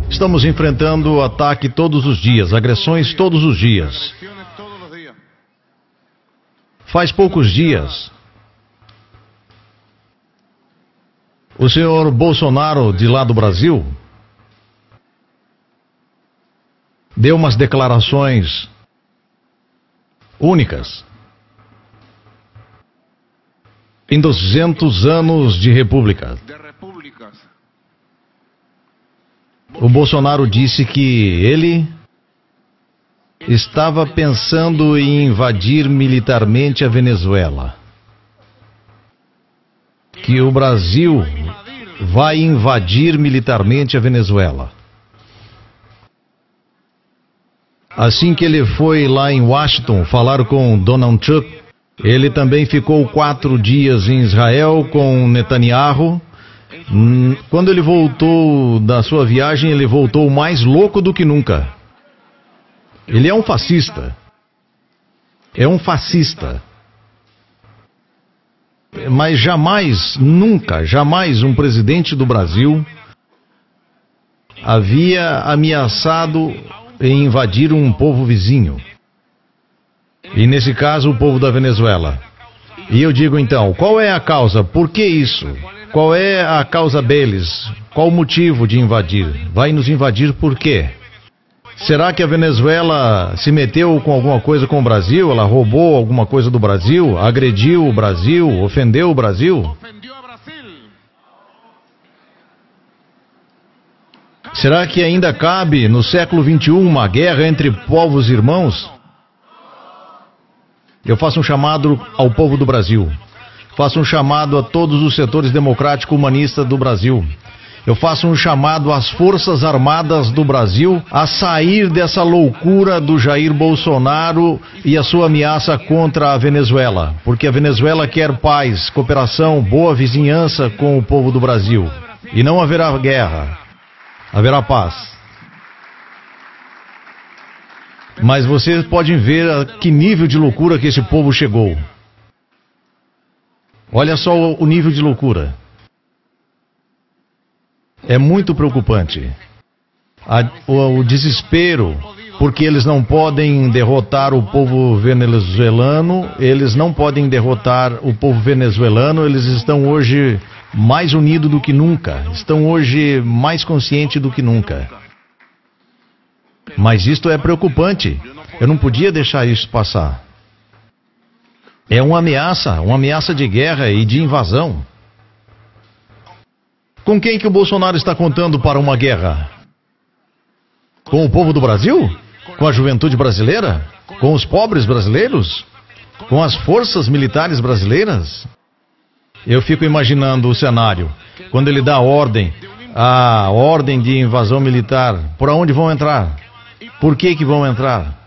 Estamos enfrentando ataque todos os dias, agressões todos os dias. Faz poucos dias, o senhor Bolsonaro, de lá do Brasil, deu umas declarações únicas. Em 200 anos de república, o Bolsonaro disse que ele estava pensando em invadir militarmente a Venezuela. Que o Brasil vai invadir militarmente a Venezuela. Assim que ele foi lá em Washington falar com Donald Trump, ele também ficou 4 dias em Israel com Netanyahu. Quando ele voltou da sua viagem, ele voltou mais louco do que nunca. Ele é um fascista. É um fascista. Mas jamais, nunca, jamais um presidente do Brasil havia ameaçado em invadir um povo vizinho. E nesse caso, o povo da Venezuela. E eu digo então, qual é a causa? Por que isso? Qual é a causa deles? Qual o motivo de invadir? Vai nos invadir por quê? Será que a Venezuela se meteu com alguma coisa com o Brasil? Ela roubou alguma coisa do Brasil? Agrediu o Brasil? Ofendeu o Brasil? Será que ainda cabe no século XXI uma guerra entre povos irmãos? Eu faço um chamado ao povo do Brasil. Faço um chamado a todos os setores democrático-humanistas do Brasil. Eu faço um chamado às Forças Armadas do Brasil a sair dessa loucura do Jair Bolsonaro e a sua ameaça contra a Venezuela. Porque a Venezuela quer paz, cooperação, boa vizinhança com o povo do Brasil. E não haverá guerra, haverá paz. Mas vocês podem ver a que nível de loucura que esse povo chegou. Olha só o nível de loucura. É muito preocupante. O desespero, porque eles não podem derrotar o povo venezuelano, eles estão hoje mais unidos do que nunca, estão hoje mais conscientes do que nunca. Mas isto é preocupante. Eu não podia deixar isso passar. É uma ameaça de guerra e de invasão. Com quem que o Bolsonaro está contando para uma guerra? Com o povo do Brasil? Com a juventude brasileira? Com os pobres brasileiros? Com as forças militares brasileiras? Eu fico imaginando o cenário. Quando ele dá a ordem de invasão militar, por onde vão entrar? Por que vão entrar?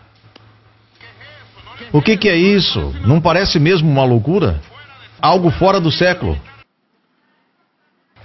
O que é isso? Não parece mesmo uma loucura? Algo fora do século.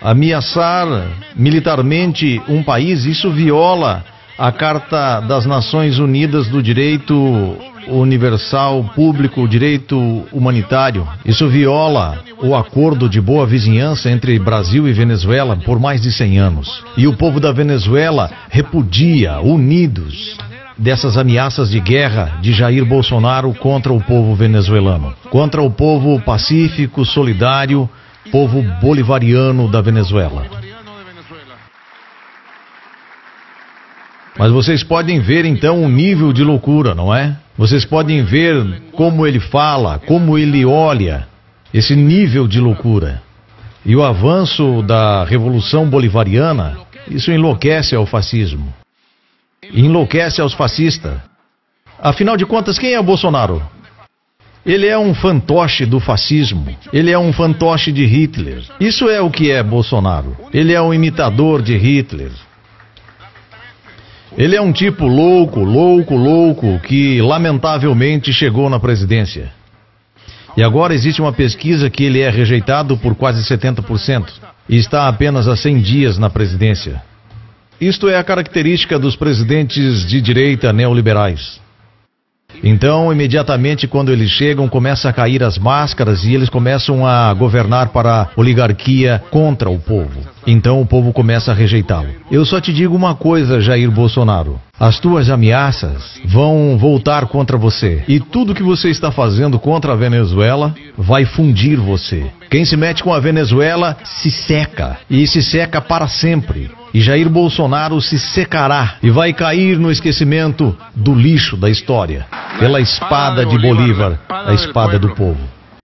Ameaçar militarmente um país, isso viola a Carta das Nações Unidas do Direito Universal Público, o direito humanitário. Isso viola o acordo de boa vizinhança entre Brasil e Venezuela por mais de 100 anos. E o povo da Venezuela repudia, unidos, dessas ameaças de guerra de Jair Bolsonaro contra o povo venezuelano, contra o povo pacífico, solidário, povo bolivariano da Venezuela. Mas vocês podem ver então o nível de loucura, não é? Vocês podem ver como ele fala, como ele olha, esse nível de loucura. E o avanço da Revolução Bolivariana, isso enlouquece ao fascismo. Enlouquece aos fascistas. Afinal de contas, quem é o Bolsonaro? Ele é um fantoche do fascismo. Ele é um fantoche de Hitler. Isso é o que é Bolsonaro. Ele é um imitador de Hitler. Ele é um tipo louco, que lamentavelmente chegou na presidência. E agora existe uma pesquisa que ele é rejeitado por quase 70% e está apenas há 100 dias na presidência. Isto é a característica dos presidentes de direita neoliberais. Então, imediatamente quando eles chegam, começa a cair as máscaras e eles começam a governar para a oligarquia contra o povo. Então o povo começa a rejeitá-lo. Eu só te digo uma coisa, Jair Bolsonaro. As tuas ameaças vão voltar contra você. E tudo que você está fazendo contra a Venezuela vai fundir você. Quem se mete com a Venezuela se seca. E se seca para sempre. E Jair Bolsonaro se secará e vai cair no esquecimento do lixo da história. Pela espada de Bolívar, a espada do povo.